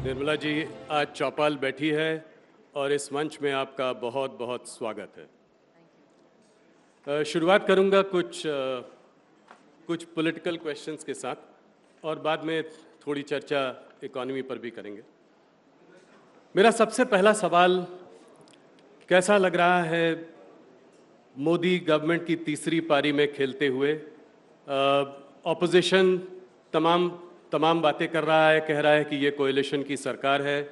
निर्मला जी आज चौपाल बैठी है और इस मंच में आपका बहुत बहुत स्वागत है। शुरुआत करूंगा कुछ पॉलिटिकल क्वेश्चंस के साथ और बाद में थोड़ी चर्चा इकोनॉमी पर भी करेंगे। मेरा सबसे पहला सवाल, कैसा लग रहा है मोदी गवर्नमेंट की तीसरी पारी में खेलते हुए? ऑपोजिशन तमाम बातें कर रहा है, कह रहा है कि ये कोएलिशन की सरकार है।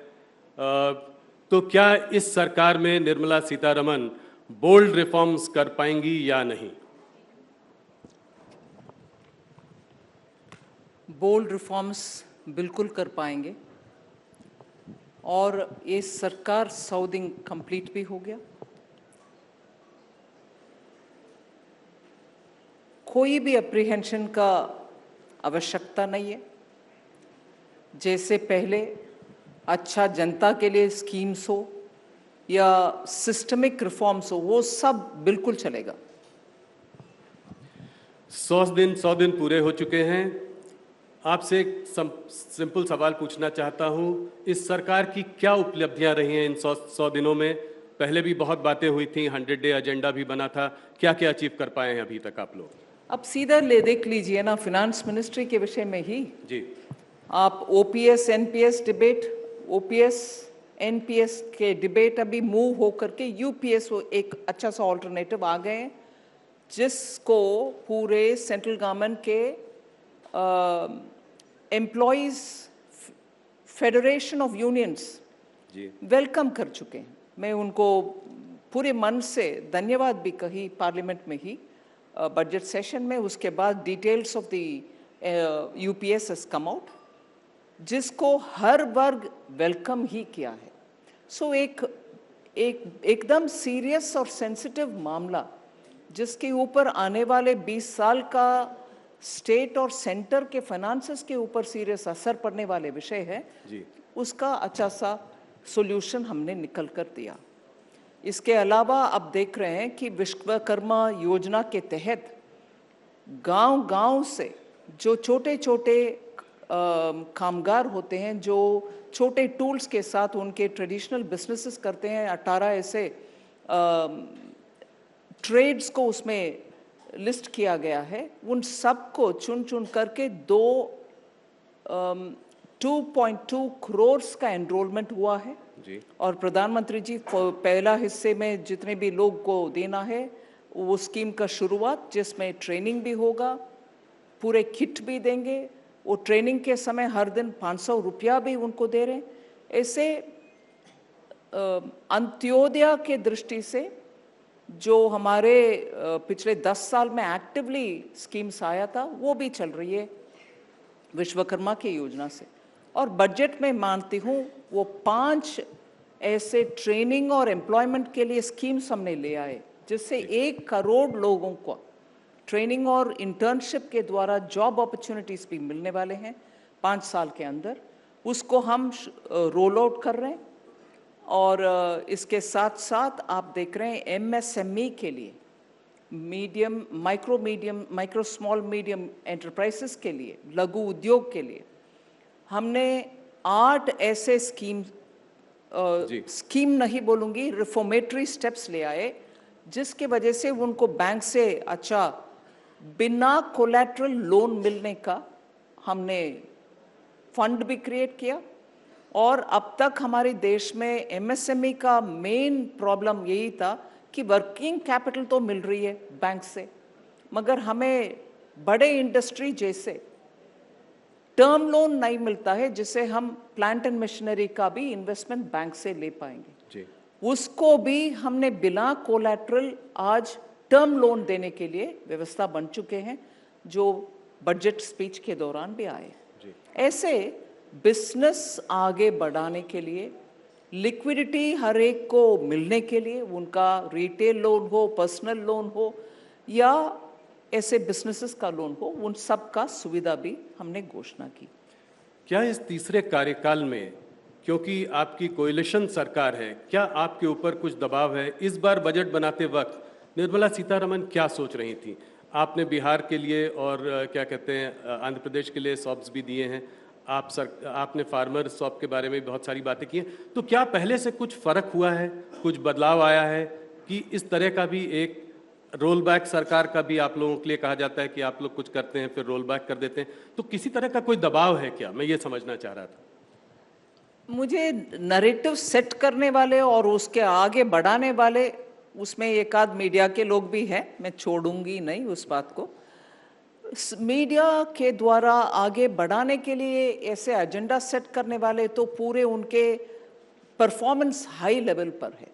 तो क्या इस सरकार में निर्मला सीतारमण बोल्ड रिफॉर्म्स कर पाएंगी या नहीं? बोल्ड रिफॉर्म्स बिल्कुल कर पाएंगे और ये सरकार 100 दिन कंप्लीट भी हो गया। कोई भी अप्रीहेंशन का आवश्यकता नहीं है। जैसे पहले अच्छा जनता के लिए स्कीम्स हो या सिस्टमिक रिफॉर्म्स हो, वो सब बिल्कुल चलेगा। 100 दिन पूरे हो चुके हैं। आपसे एक सिंपल सवाल पूछना चाहता हूं, इस सरकार की क्या उपलब्धियां रही हैं इन 100 दिनों में? पहले भी बहुत बातें हुई थी, 100 डे एजेंडा भी बना था, क्या क्या अचीव कर पाए हैं अभी तक आप लोग? अब सीधा देख लीजिए ना, फिनांस मिनिस्ट्री के विषय में ही जी आप OPS NPS debate, OPS NPS के डिबेट अभी मूव हो करके यूपीएस एक अच्छा सा ऑल्टरनेटिव आ गए हैं, जिसको पूरे सेंट्रल गवर्नमेंट के employees federation of unions welcome कर चुके हैं। मैं उनको पूरे मन से धन्यवाद भी कही पार्लियामेंट में ही बजट सेशन में। उसके बाद details of the UPS has come out, जिसको हर वर्ग वेलकम ही किया है। सो एकदम सीरियस और सेंसिटिव मामला, जिसके ऊपर आने वाले 20 साल का स्टेट और सेंटर के फाइनेंसेस के ऊपर सीरियस असर पड़ने वाले विषय है जी। उसका अच्छा सा सॉल्यूशन हमने निकल कर दिया। इसके अलावा अब देख रहे हैं कि विश्वकर्मा योजना के तहत गांव-गांव से जो छोटे-छोटे कामगार होते हैं, जो छोटे टूल्स के साथ उनके ट्रेडिशनल बिजनेसेस करते हैं, 18 ऐसे ट्रेड्स को उसमें लिस्ट किया गया है। उन सबको चुन करके 2.2 करोड़ का एनरोलमेंट हुआ है जी। और प्रधानमंत्री जी पहला हिस्से में जितने भी लोग को देना है वो स्कीम का शुरुआत, जिसमें ट्रेनिंग भी होगा, पूरे किट भी देंगे। वो ट्रेनिंग के समय हर दिन 500 रुपया भी उनको दे रहे हैं। ऐसे अंत्योदय के दृष्टि से जो हमारे पिछले 10 साल में एक्टिवली स्कीम्स आया था, वो भी चल रही है विश्वकर्मा की योजना से। और बजट में मानती हूँ वो 5 ऐसे ट्रेनिंग और एम्प्लॉयमेंट के लिए स्कीम्स हमने ले आए, जिससे 1 करोड़ लोगों को ट्रेनिंग और इंटर्नशिप के द्वारा जॉब अपॉर्चुनिटीज़ भी मिलने वाले हैं 5 साल के अंदर। उसको हम रोल आउट कर रहे हैं। और इसके साथ साथ आप देख रहे हैं एमएसएमई के लिए, माइक्रो स्मॉल मीडियम एंटरप्राइजेस के लिए, लघु उद्योग के लिए हमने 8 ऐसे स्कीम नहीं बोलूँगी, रिफॉर्मेटरी स्टेप्स ले आए, जिसके वजह से उनको बैंक से अच्छा बिना कोलैटरल लोन मिलने का हमने फंड भी क्रिएट किया। और अब तक हमारे देश में एमएसएमई का मेन प्रॉब्लम यही था कि वर्किंग कैपिटल तो मिल रही है बैंक से, मगर हमें बड़े इंडस्ट्री जैसे टर्म लोन नहीं मिलता है, जिससे हम प्लांट एंड मशीनरी का भी इन्वेस्टमेंट बैंक से ले पाएंगे जी। उसको भी हमने बिना कोलैटरल आज टर्म लोन देने के लिए व्यवस्था बन चुके हैं, जो बजट स्पीच के दौरान भी आए जी। ऐसे बिजनेस आगे बढ़ाने के लिए, लिक्विडिटी हर एक को मिलने के लिए, उनका रिटेल लोन हो, पर्सनल लोन हो या ऐसे बिजनेसेस का लोन हो, उन सब का सुविधा भी हमने घोषणा की। क्या इस तीसरे कार्यकाल में, क्योंकि आपकी कोएलिशन सरकार है, क्या आपके ऊपर कुछ दबाव है? इस बार बजट बनाते वक्त निर्मला सीतारमण क्या सोच रही थी? आपने बिहार के लिए और क्या कहते हैं आंध्र प्रदेश के लिए सॉब्स भी दिए हैं, आपने फार्मर शॉप के बारे में बहुत सारी बातें की हैं, तो क्या पहले से कुछ फर्क हुआ है, कुछ बदलाव आया है कि इस तरह का भी एक रोल बैक सरकार का भी आप लोगों के लिए कहा जाता है कि आप लोग कुछ करते हैं फिर रोल बैक कर देते हैं, तो किसी तरह का कोई दबाव है क्या? मैं ये समझना चाह रहा था। मुझे नैरेटिव सेट करने वाले और उसके आगे बढ़ाने वाले, उसमें एक आध मीडिया के लोग भी हैं, मैं छोड़ूंगी नहीं उस बात को। मीडिया के द्वारा आगे बढ़ाने के लिए ऐसे एजेंडा सेट करने वाले तो पूरे उनके परफॉर्मेंस हाई लेवल पर है।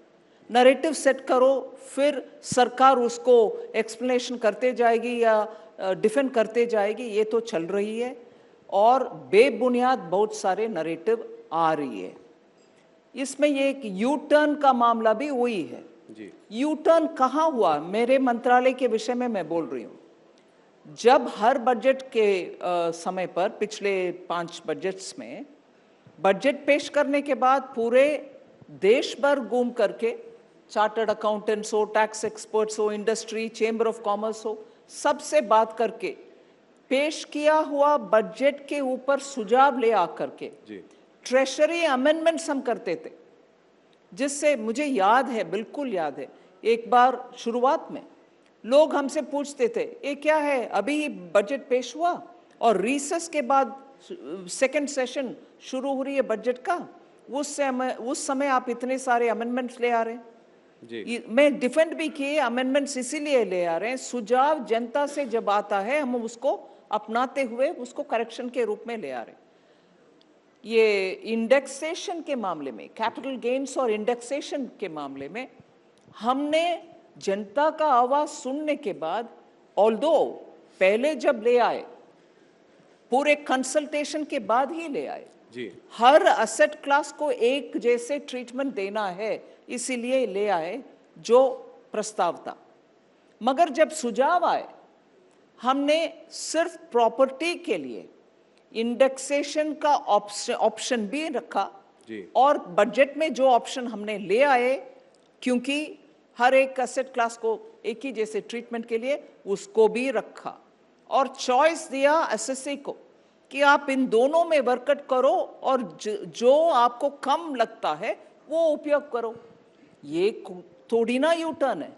नैरेटिव सेट करो, फिर सरकार उसको एक्सप्लेनेशन करते जाएगी या डिफेंड करते जाएगी, ये तो चल रही है। और बेबुनियाद बहुत सारे नैरेटिव आ रही है। इसमें ये एक यू टर्न का मामला भी हुई है जी। यू टर्न कहाँ हुआ? मेरे मंत्रालय के विषय में मैं बोल रही हूँ। जब हर बजट के समय पर पिछले 5 बजट्स में बजट पेश करने के बाद पूरे देश भर घूम करके चार्टर्ड अकाउंटेंट्स हो, टैक्स एक्सपर्ट्स हो, इंडस्ट्री, चेंबर ऑफ कॉमर्स हो, सबसे बात करके पेश किया हुआ बजट के ऊपर सुझाव ले आकर के ट्रेशरी अमेंडमेंट्स हम करते थे, जिससे मुझे याद है, बिल्कुल याद है, एक बार शुरुआत में लोग हमसे पूछते थे ये क्या है, अभी बजट पेश हुआ और रिसेस के बाद सेकंड सेशन शुरू हो रही है बजट का, उस समय आप इतने सारे अमेंडमेंट्स ले आ रहे हैं। मैं डिफेंड भी किए, अमेंडमेंट्स इसीलिए ले आ रहे हैं, सुझाव जनता से जब आता है हम उसको अपनाते हुए उसको करेक्शन के रूप में ले आ रहे हैं। ये इंडेक्सेशन के मामले में, कैपिटल गेन्स और इंडेक्सेशन के मामले में हमने जनता का आवाज सुनने के बाद, ऑल्दो पहले जब ले आए पूरे कंसल्टेशन के बाद ही ले आए जी। हर असेट क्लास को एक जैसे ट्रीटमेंट देना है, इसीलिए ले आए जो प्रस्ताव था। मगर जब सुझाव आए, हमने सिर्फ प्रॉपर्टी के लिए इंडेक्सेशन का ऑप्शन भी रखा जी। और बजट में जो ऑप्शन हमने ले आए, क्योंकि हर एक एसेट क्लास को एक ही जैसे ट्रीटमेंट के लिए उसको भी रखा और चॉइस दिया एसएससी को कि आप इन दोनों में वर्कआउट करो और जो आपको कम लगता है वो उपयोग करो। ये थोड़ी ना यू टर्न है।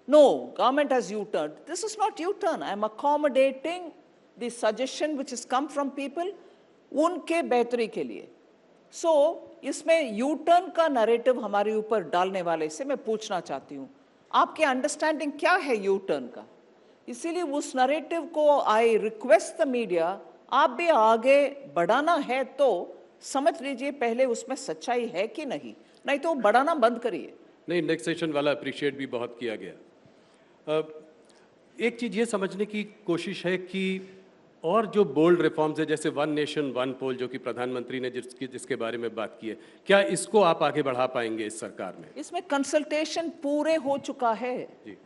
No, government has U turn, this is not U turn, I am accommodating the suggestion which is come from people, उनके बेहतरी के लिए। सो इसमें यू टर्न का नैरेटिव हमारे ऊपर डालने वाले से मैं पूछना चाहती हूँ, आपके अंडरस्टैंडिंग क्या है यू टर्न का? इसीलिए उस नैरेटिव को आई रिक्वेस्ट द मीडिया, आप भी आगे बढ़ाना है तो समझ लीजिए पहले उसमें सच्चाई है कि नहीं, नहीं तो बढ़ाना बंद करिए। नहीं, इंडेक्सेशन वाला अप्रिशिएट भी बहुत किया गया। एक चीज़ ये समझने की कोशिश है कि और जो बोल्ड रिफॉर्म्स है, जैसे वन नेशन वन पोल जो कि प्रधानमंत्री ने जिसके बारे में बात की है, क्या इसको आप आगे बढ़ा पाएंगे इस सरकार में? इसमें कंसल्टेशन पूरे हो चुका है जी।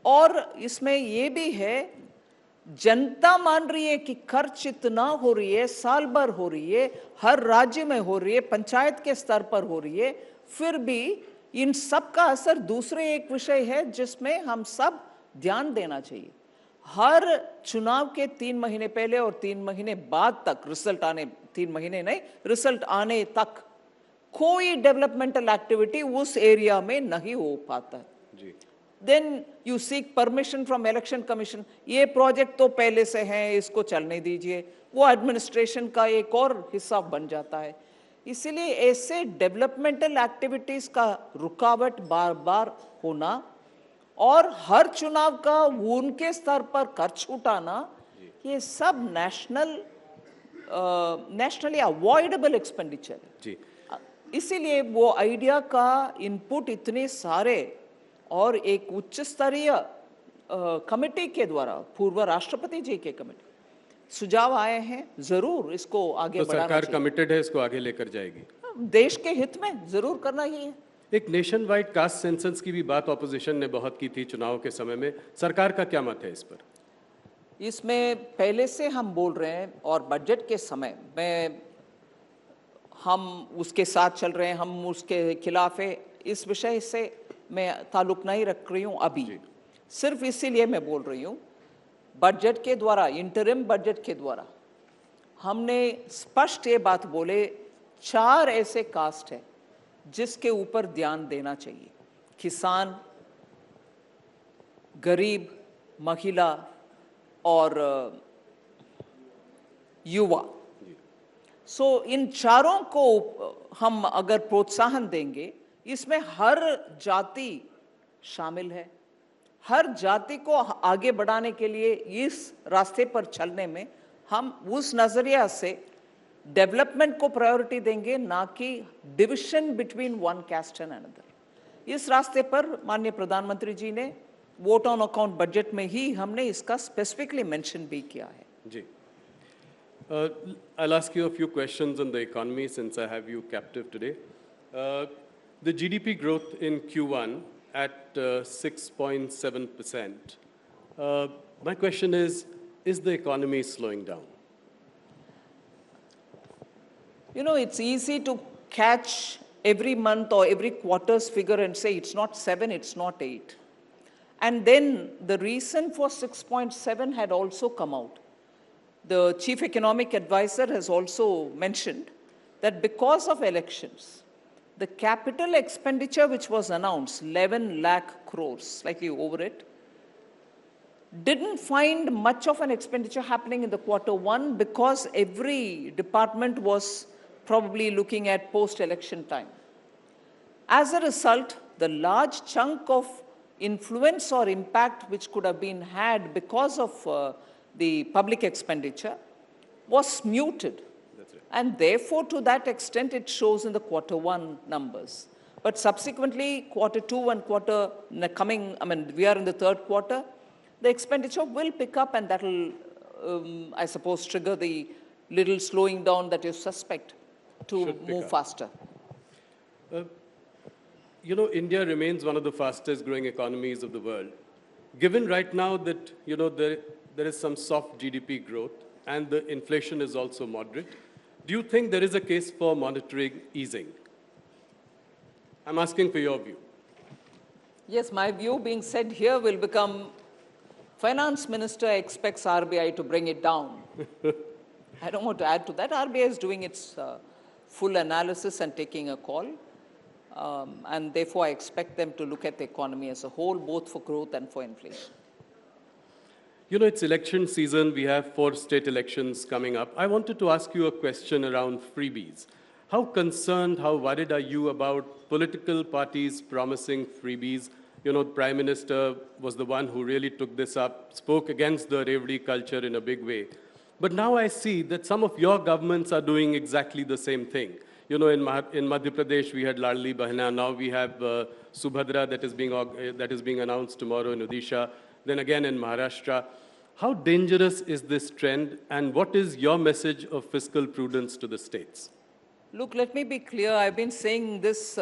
और इसमें ये भी है, जनता मान रही है कि खर्च इतना हो रही है, साल भर हो रही है, हर राज्य में हो रही है, पंचायत के स्तर पर हो रही है, फिर भी इन सब का असर दूसरे एक विषय है जिसमें हम सब ध्यान देना चाहिए। हर चुनाव के 3 महीने पहले और 3 महीने बाद तक रिजल्ट आने, 3 महीने नहीं, रिजल्ट आने तक कोई डेवलपमेंटल एक्टिविटी उस एरिया में नहीं हो पाता है। जी। Then you seek permission from election commission, ये प्रोजेक्ट तो पहले से है, इसको चलने दीजिए, वो एडमिनिस्ट्रेशन का एक और हिस्सा बन जाता है। इसीलिए ऐसे डेवलपमेंटल एक्टिविटीज का रुकावट बार बार होना और हर चुनाव का उनके स्तर पर खर्च उठाना, ये सब नेशनली अवॉइडेबल एक्सपेंडिचर है। जी। इसीलिए वो आइडिया का इनपुट इतने सारे और एक उच्च स्तरीय कमेटी के द्वारा, पूर्व राष्ट्रपति जी के कमेटी सुझाव आए हैं, जरूर इसको आगे तो बढ़ाना सरकार चाहिए। कमिटेड है, इसको आगे लेकर जाएगी। देश के हित में जरूर करना ही है। एक नेशन वाइड कास्ट सेंसस की भी बात ऑपोजिशन ने बहुत की थी चुनाव के समय में, सरकार का क्या मत है इस पर? इसमें पहले से हम बोल रहे हैं और बजट के समय में हम उसके साथ चल रहे हैं, हम उसके खिलाफ है, इस विषय से मैं ताल्लुक नहीं रख रही हूँ अभी। सिर्फ इसीलिए मैं बोल रही हूँ, बजट के द्वारा, इंटरिम बजट के द्वारा हमने स्पष्ट ये बात बोले 4 ऐसे कास्ट हैं जिसके ऊपर ध्यान देना चाहिए, किसान, गरीब, महिला और युवा। इन चारों को हम अगर प्रोत्साहन देंगे, इसमें हर जाति शामिल है। हर जाति को आगे बढ़ाने के लिए इस रास्ते पर चलने में हम उस नजरिया से डेवलपमेंट को प्रायोरिटी देंगे, ना कि division between one cast and another. इस रास्ते पर माननीय प्रधानमंत्री जी ने वोट ऑन अकाउंट बजट में ही हमने इसका स्पेसिफिकली मेंशन भी किया है। जी, I'll ask you a few questions on the economy since I have you captive today. The GDP growth in Q1 at 6.7%. My question is the economy slowing down? You know, it's easy to catch every month or every quarter's figure and say it's not 7, it's not 8. And then the reason for 6.7 had also come out. The chief economic advisor has also mentioned that because of elections, the capital expenditure which was announced, 11 lakh crores, slightly over it, didn't find much of an expenditure happening in the Q1 because every department was probably looking at post-election time. As a result, the large chunk of influence or impact which could have been had because of the public expenditure was muted. That's right. And therefore, to that extent, it shows in the Q1 numbers. But subsequently, Q2 and we are in the third quarter, the expenditure will pick up, and that will, I suppose, trigger the little slowing down that you suspect to move faster. You know, India remains one of the fastest growing economies of the world. Given right now that, you know, there is some soft GDP growth and the inflation is also moderate, do you think there is a case for monetary easing? I'm asking for your view. Yes, my view being said here will become, Finance Minister expects RBI to bring it down. I don't want to add to that. RBI is doing its full analysis and taking a call. And therefore, I expect them to look at the economy as a whole, both for growth and for inflation. You know, it's election season. We have 4 state elections coming up. I wanted to ask you a question around freebies. How concerned, how worried are you about political parties promising freebies? You know, the Prime Minister was the one who really took this up, spoke against the Revdi culture in a big way. But now I see that some of your governments are doing exactly the same thing. You know, in Madhya Pradesh, we had Ladli Bahna. Now we have Subhadra that is being announced tomorrow in Odisha. Then again in Maharashtra. How dangerous is this trend, and what is your message of fiscal prudence to the states? Look, let me be clear. I've been saying this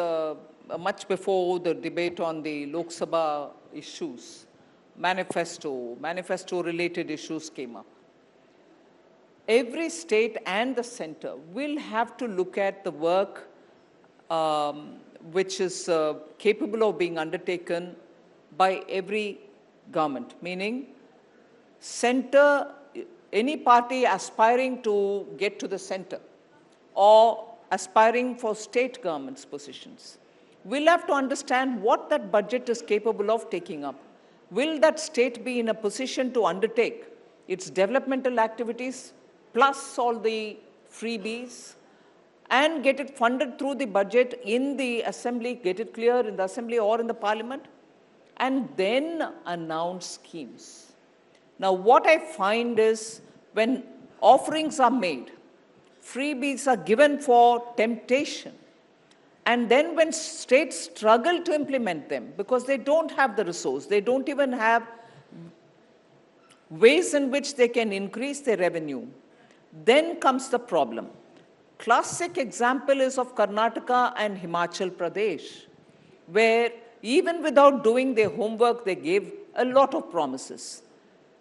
much before the debate on the Lok Sabha issues. Manifesto-related issues came up. Every state and the center will have to look at the work which is capable of being undertaken by every government, meaning center, any party aspiring to get to the center or aspiring for state government's positions will have to understand what that budget is capable of taking up. Will that state be in a position to undertake its developmental activities plus all the freebies and get it funded through the budget in the assembly, get it clear in the assembly or in the parliament, and then announce schemes. Now, what I find is when offerings are made, freebies are given for temptation, and then when states struggle to implement them because they don't have the resource, they don't even have ways in which they can increase their revenue, then comes the problem. Classic example is of Karnataka and Himachal Pradesh, where even without doing their homework, they gave a lot of promises.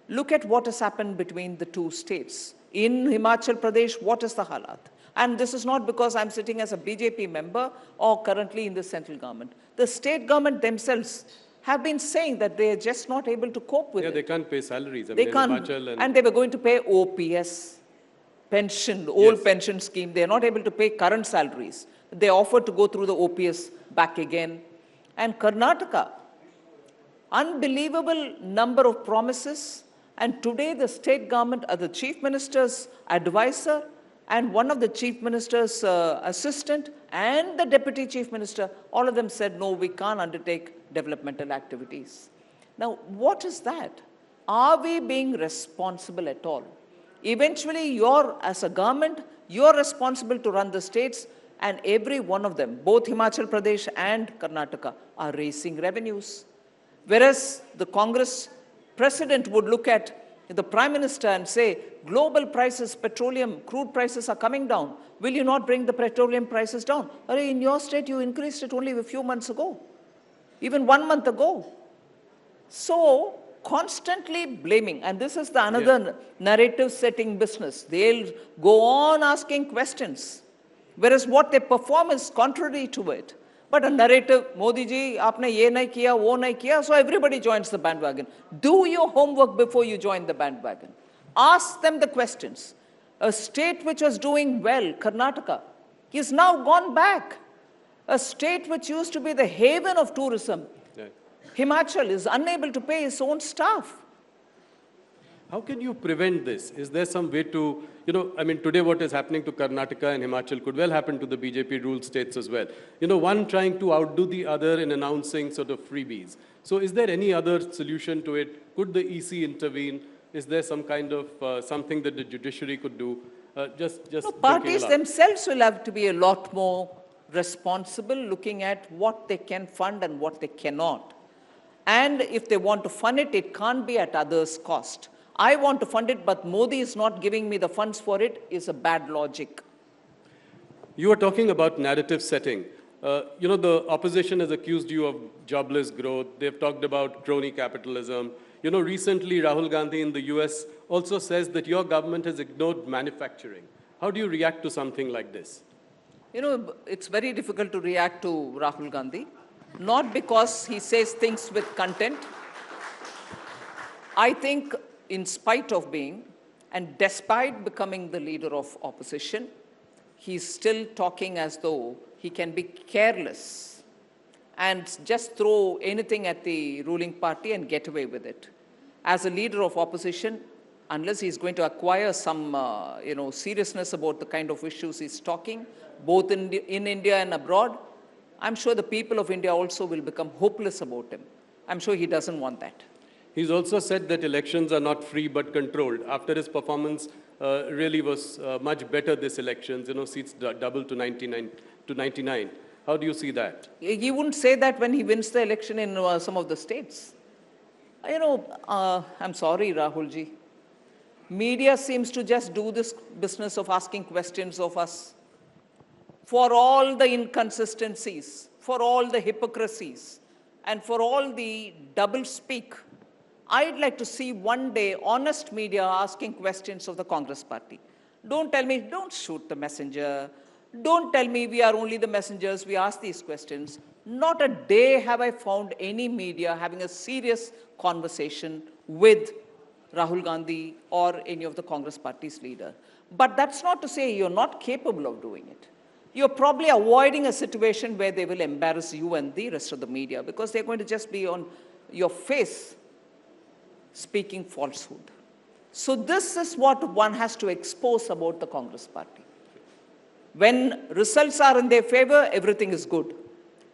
Look at what has happened between the two states. In Himachal Pradesh, what is the halat? And this is not because I'm sitting as a BJP member or currently in the central government. The state government themselves have been saying that they are just not able to cope with it. Yeah, they can't pay salaries. They can't, and they were going to pay OPS. pension, old Yes. pension scheme. They're not able to pay current salaries. They offer to go through the OPS back again. And Karnataka, unbelievable number of promises. And today the state government, the chief minister's advisor and one of the chief minister's assistant and the deputy chief minister, all of them said, no, we can't undertake developmental activities. Now, what is that? Are we being responsible at all? Eventually, as a government, you're responsible to run the states, and every one of them, both Himachal Pradesh and Karnataka, are raising revenues. Whereas the Congress president would look at the prime minister and say, global prices, petroleum, crude prices are coming down. Will you not bring the petroleum prices down? In your state, you increased it only a few months ago, even 1 month ago. So, constantly blaming, and this is the another narrative setting business. They'll go on asking questions, whereas what they perform is contrary to it. But a narrative, Modi ji, aapne ye nahi kiya, wo nahi kiya, so everybody joins the bandwagon. Do your homework before you join the bandwagon. Ask them the questions. A state which was doing well, Karnataka, is now gone back. A state which used to be the haven of tourism, Himachal, is unable to pay its own staff. How can you prevent this? Is there some way to, today what is happening to Karnataka and Himachal could well happen to the BJP-ruled states as well. One trying to outdo the other in announcing sort of freebies. So is there any other solution to it? Could the EC intervene? Is there some kind of something that the judiciary could do? Parties themselves will have to be a lot more responsible, looking at what they can fund and what they cannot. And if they want to fund it, it can't be at others' cost. I want to fund it, but Modi is not giving me the funds for it, is a bad logic. You are talking about narrative setting. The opposition has accused you of jobless growth. They've talked about crony capitalism. Recently Rahul Gandhi in the US also says that your government has ignored manufacturing. How do you react to something like this? It's very difficult to react to Rahul Gandhi, not because he says things with content. I think in spite of being, and despite becoming the leader of opposition, he's still talking as though he can be careless and just throw anything at the ruling party and get away with it. As a leader of opposition, unless he's going to acquire some, seriousness about the kind of issues he's talking, both in India and abroad, I'm sure the people of India also will become hopeless about him. I'm sure he doesn't want that. He's also said that elections are not free but controlled. After his performance really was much better this elections, seats doubled to 99. How do you see that? He wouldn't say that when he wins the election in some of the states. I'm sorry, Rahul ji. Media seems to just do this business of asking questions of us. For all the inconsistencies, for all the hypocrisies, and for all the double-speak, I'd like to see one day honest media asking questions of the Congress party. Don't tell me, don't shoot the messenger. Don't tell me we are only the messengers, we ask these questions. Not a day have I found any media having a serious conversation with Rahul Gandhi or any of the Congress party's leader. But that's not to say you're not capable of doing it. You're probably avoiding a situation where they will embarrass you and the rest of the media because they're going to just be on your face speaking falsehood. So this is what one has to expose about the Congress party. When results are in their favor, everything is good.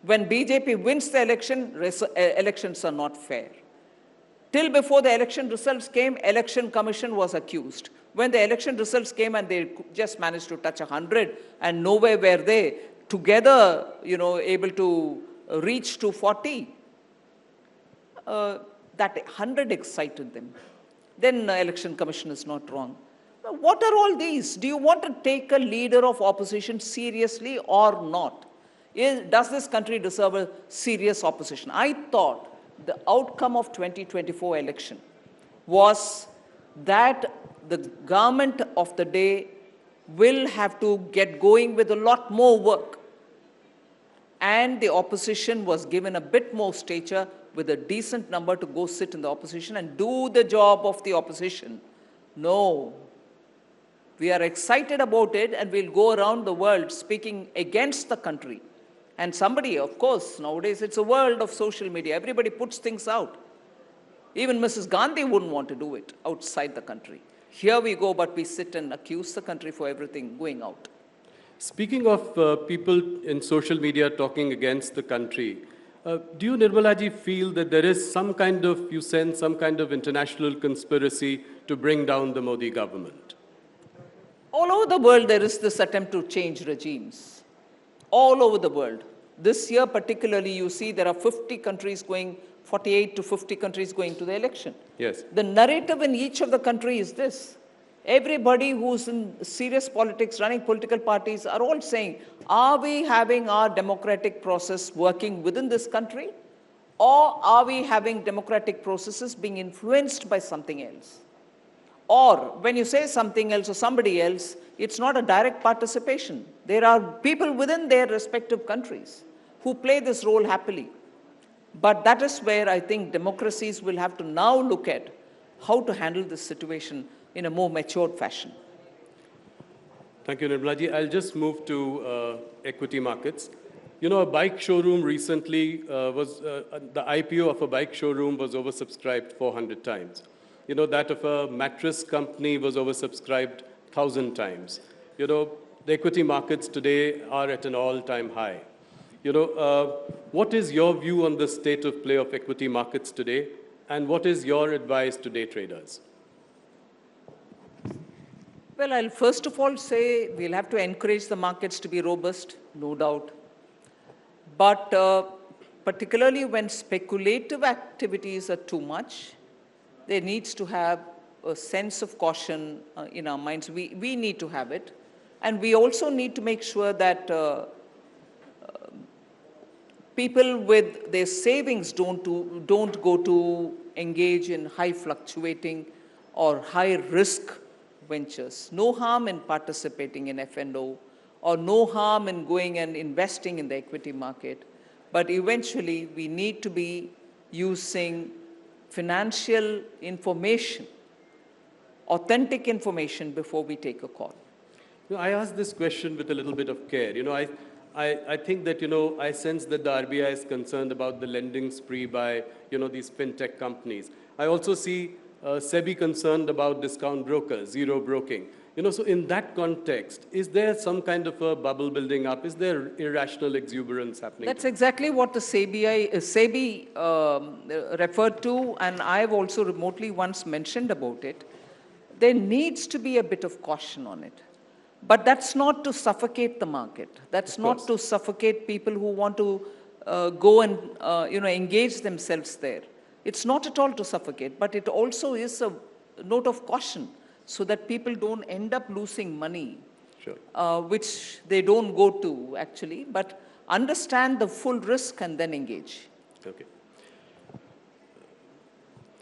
When BJP wins the election, elections are not fair. Till before the election results came, Election Commission was accused. When the election results came and they just managed to touch 100 and nowhere were they together, able to reach to 40, that 100 excited them. Then Election Commission is not wrong. Now, what are all these? Do you want to take a leader of opposition seriously or not? Does this country deserve a serious opposition? I thought the outcome of 2024 election was that the government of the day will have to get going with a lot more work. And the opposition was given a bit more stature with a decent number to go sit in the opposition and do the job of the opposition. No. We are excited about it, and we'll go around the world speaking against the country. And somebody, of course, nowadays it's a world of social media. Everybody puts things out. Even Mrs. Gandhi wouldn't want to do it outside the country. Here we go, but we sit and accuse the country for everything going out. Speaking of people in social media talking against the country, do you, Nirmala ji, feel that there is some kind of, you sense some kind of international conspiracy to bring down the Modi government? All over the world, there is this attempt to change regimes. All over the world. This year particularly, you see there are 50 countries going, 48 to 50 countries going to the election. Yes. The narrative in each of the country is this. Everybody who's in serious politics, running political parties, are all saying, are we having our democratic process working within this country? Or are we having democratic processes being influenced by something else? Or when you say something else or somebody else, it's not a direct participation. There are people within their respective countries who play this role happily. But that is where I think democracies will have to now look at how to handle this situation in a more matured fashion. Thank you, Nirmala ji. I'll just move to equity markets. You know, a bike showroom recently the IPO of a bike showroom was oversubscribed 400 times. You know, that of a mattress company was oversubscribed 1,000 times. You know, the equity markets today are at an all-time high. You know, what is your view on the state of play of equity markets today, and what is your advice to day traders? Well, I'll first of all say we'll have to encourage the markets to be robust, no doubt. But particularly when speculative activities are too much, there needs to have a sense of caution in our minds. We need to have it. And we also need to make sure that people with their savings don't go to engage in high fluctuating or high risk ventures. No harm in participating in F&O, or no harm in going and investing in the equity market. But eventually, we need to be using financial information, authentic information, before we take a call. You know, I asked this question with a little bit of care. You know, I think that, you know, I sense that the RBI is concerned about the lending spree by, you know, these fintech companies. I also see SEBI concerned about discount brokers, zero broking. You know, so in that context, is there some kind of a bubble building up? Is there irrational exuberance happening? That's exactly what the SEBI referred to, and I've also remotely once mentioned about it. There needs to be a bit of caution on it. But that's not to suffocate the market. That's not to suffocate people who want to go and you know, engage themselves there. It's not at all to suffocate, but it also is a note of caution so that people don't end up losing money, sure. Which they don't go to actually, but understand the full risk and then engage. Okay.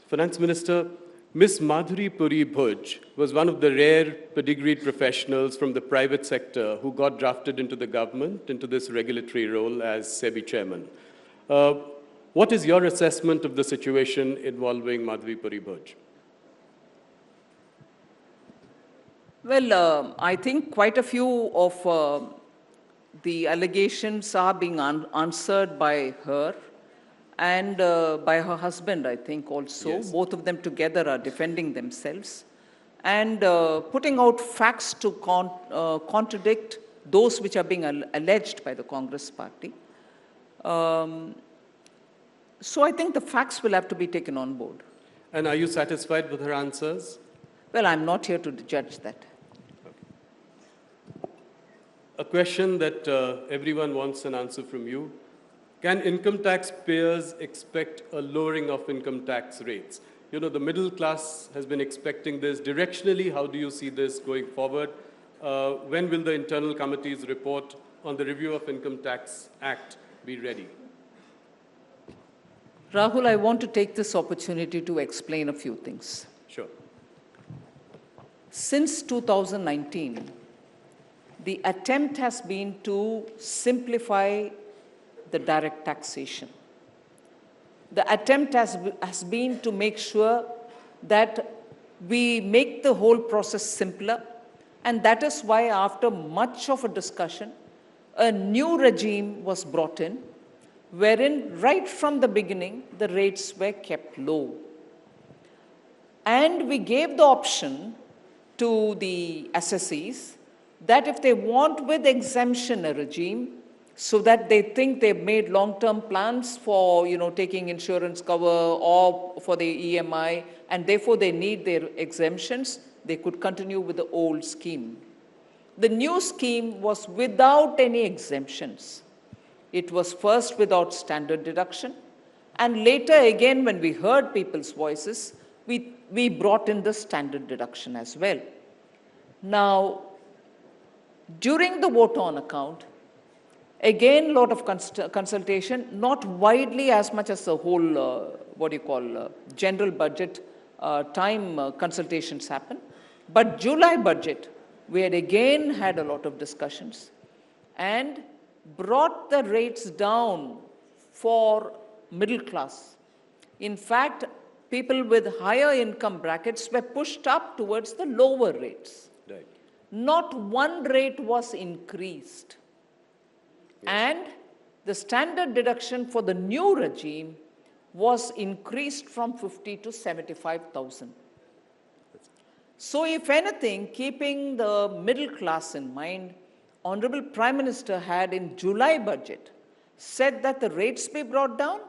Finance Minister, Ms. Madhuri Puri Bhuj was one of the rare pedigreed professionals from the private sector who got drafted into the government, into this regulatory role as SEBI chairman. What is your assessment of the situation involving Madhuri Puri Bhuj? Well, I think quite a few of the allegations are being answered by her and by her husband, I think also. Yes. Both of them together are defending themselves and putting out facts to contradict those which are being alleged by the Congress party. So I think the facts will have to be taken on board. And are you satisfied with her answers? Well, I'm not here to judge that. A question that everyone wants an answer from you. Can income tax payers expect a lowering of income tax rates? You know, the middle class has been expecting this. Directionally, how do you see this going forward? When will the internal committee's report on the review of Income Tax Act be ready? Rahul, I want to take this opportunity to explain a few things. Sure. Since 2019, the attempt has been to simplify the direct taxation. The attempt has been to make sure that we make the whole process simpler And that is why, after much of a discussion, a new regime was brought in, wherein right from the beginning, the rates were kept low. And we gave the option to the assessees that if they want with exemption a regime, so that they think they've made long-term plans for, taking insurance cover or for the EMI, and therefore they need their exemptions, they could continue with the old scheme. The new scheme was without any exemptions. It was first without standard deduction, and later again, when we heard people's voices, we brought in the standard deduction as well. Now, during the vote on account, again, a lot of consultation, not widely as much as the whole, general budget consultations happen. But July budget, we had again had a lot of discussions and brought the rates down for middle class. In fact, people with higher income brackets were pushed up towards the lower rates. Right. Not one rate was increased. Yes. And the standard deduction for the new regime was increased from 50 to 75,000. So if anything, keeping the middle class in mind, Honorable Prime Minister had in July budget said that the rates be brought down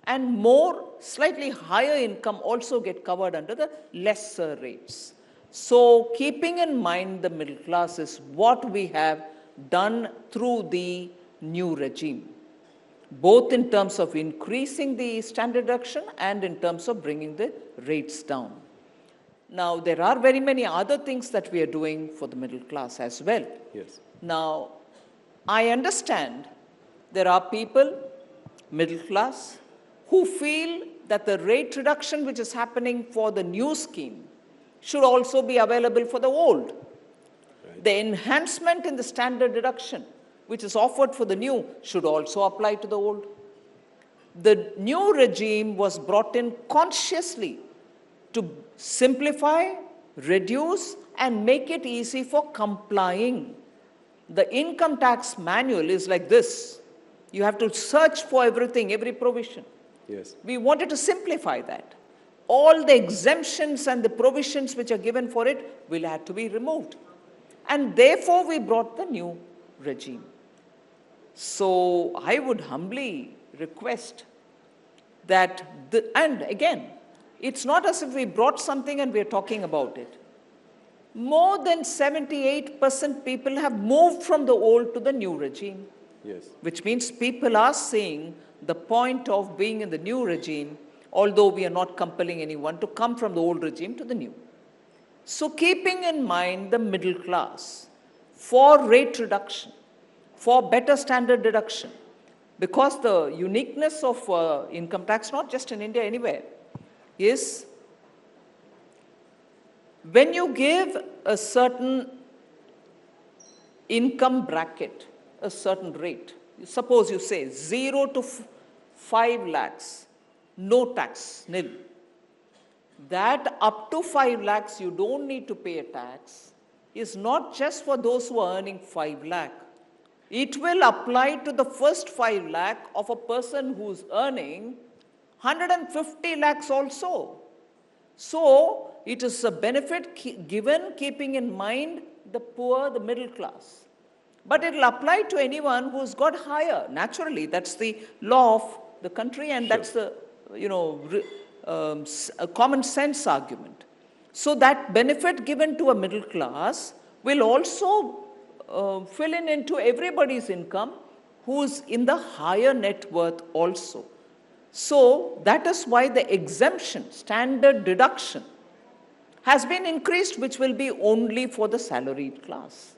and more slightly higher income also get covered under the lesser rates. So keeping in mind the middle class is what we have done through the new regime, both in terms of increasing the standard deduction and in terms of bringing the rates down. Now, there are very many other things that we are doing for the middle class as well. Yes. Now, I understand there are people, middle class, who feel that the rate reduction which is happening for the new scheme should also be available for the old. Right. The enhancement in the standard deduction which is offered for the new should also apply to the old. The new regime was brought in consciously to simplify, reduce, and make it easy for complying. The income tax manual is like this. You have to search for everything, every provision. Yes. We wanted to simplify that. All the exemptions and the provisions which are given for it will have to be removed. And therefore, we brought the new regime. So I would humbly request that, and again, it's not as if we brought something and we're talking about it. More than 78% people have moved from the old to the new regime. Yes. Which means people are seeing the point of being in the new regime, although we are not compelling anyone to come from the old regime to the new. So keeping in mind the middle class, for rate reduction, for better standard deduction, because the uniqueness of income tax, not just in India, anywhere, is when you give a certain income bracket, a certain rate, suppose you say 0 to 5 lakhs, no tax, nil. That up to 5 lakhs you don't need to pay a tax is not just for those who are earning 5 lakh. It will apply to the first 5 lakh of a person who's earning 150 lakhs also. So it is a benefit given keeping in mind the poor, the middle class. But it will apply to anyone who's got higher. Naturally, that's the law of the country, and that's the, a common sense argument. So that benefit given to a middle class will also fill in into everybody's income who's in the higher net worth also. So that is why the exemption, standard deduction, has been increased, which will be only for the salaried class.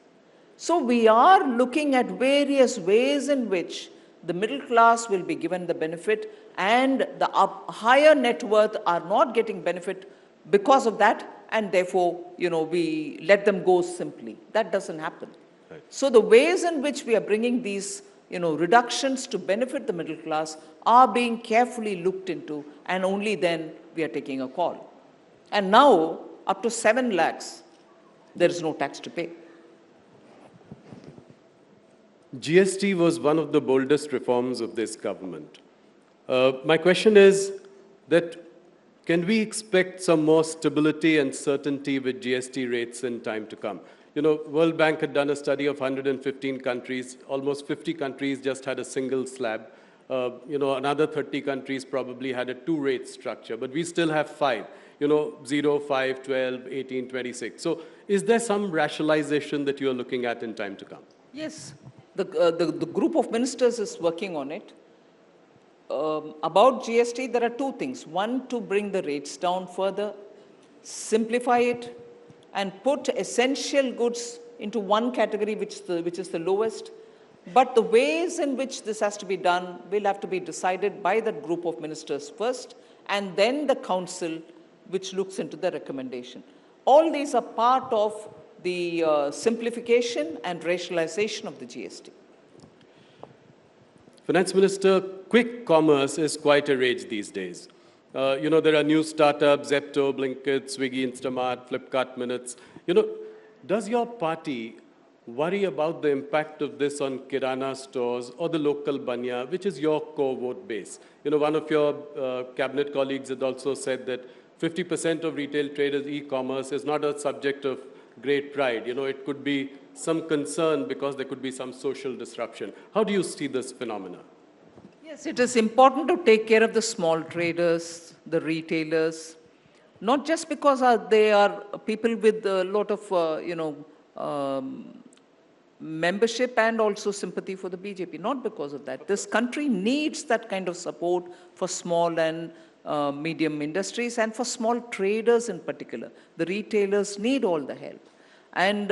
So we are looking at various ways in which the middle class will be given the benefit and the higher net worth are not getting benefit because of that, and therefore, we let them go simply. That doesn't happen. Right. So the ways in which we are bringing these reductions to benefit the middle class are being carefully looked into, and only then we are taking a call. And now, up to 7 lakhs, there is no tax to pay. GST was one of the boldest reforms of this government. My question is that can we expect some more stability and certainty with GST rates in time to come? You know, World Bank had done a study of 115 countries. Almost 50 countries just had a single slab. Another 30 countries probably had a two-rate structure, but we still have 5. 0, 5, 12, 18, 26. So is there some rationalization that you're looking at in time to come? Yes, the group of ministers is working on it. About GST, there are two things. One, to bring the rates down further, simplify it, and put essential goods into one category, which is the lowest. But the ways in which this has to be done will have to be decided by that group of ministers first, and then the council, which looks into the recommendation. All these are part of the simplification and rationalization of the GST. Finance Minister, quick commerce is quite a rage these days. There are new startups, Zepto, Blinkit, Swiggy, Instamart, Flipkart Minutes. Does your party worry about the impact of this on Kirana stores or the local banya, which is your core vote base? One of your cabinet colleagues had also said that 50% of retail traders' e-commerce is not a subject of great pride. It could be some concern because there could be some social disruption. How do you see this phenomena? Yes, it is important to take care of the small traders, the retailers, not just because they are people with a lot of, membership and also sympathy for the BJP, not because of that. This country needs that kind of support for small and medium industries and for small traders in particular. The retailers need all the help. And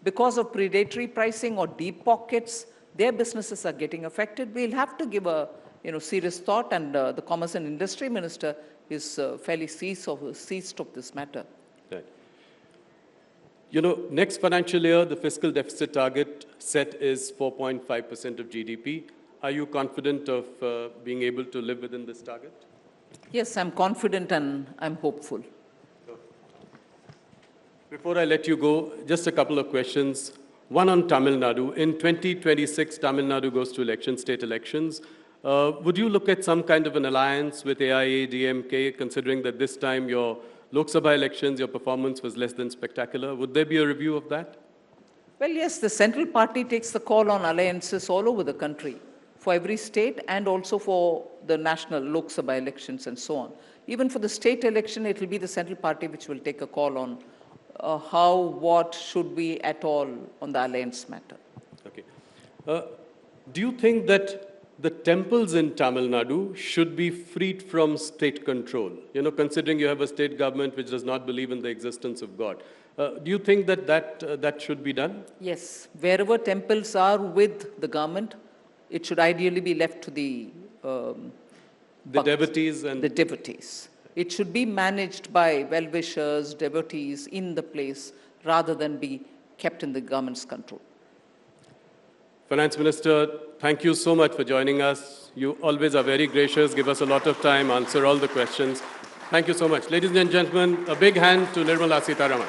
because of predatory pricing or deep pockets, their businesses are getting affected, we'll have to give a serious thought, and the Commerce and Industry Minister is fairly seized of this matter. Right. Next financial year, the fiscal deficit target set is 4.5% of GDP. Are you confident of being able to live within this target? Yes, I'm confident and I'm hopeful. Before I let you go, just a couple of questions. One on Tamil Nadu. In 2026, Tamil Nadu goes to state elections. Would you look at some kind of an alliance with AIA, DMK, considering that this time your Lok Sabha elections, your performance was less than spectacular? Would there be a review of that? Well, yes, the central party takes the call on alliances all over the country, for every state and also for the national Lok Sabha elections and so on. Even for the state election, it will be the central party which will take a call on what should be at all on the alliance matter. Okay. Do you think that the temples in Tamil Nadu should be freed from state control? Considering you have a state government which does not believe in the existence of God. Do you think that should be done? Yes. Wherever temples are with the government, it should ideally be left to the devotees and the devotees. It should be managed by well-wishers, devotees in the place, rather than be kept in the government's control. Finance Minister, thank you so much for joining us. You always are very gracious, give us a lot of time, answer all the questions. Thank you so much. Ladies and gentlemen, a big hand to Nirmala Sitharaman.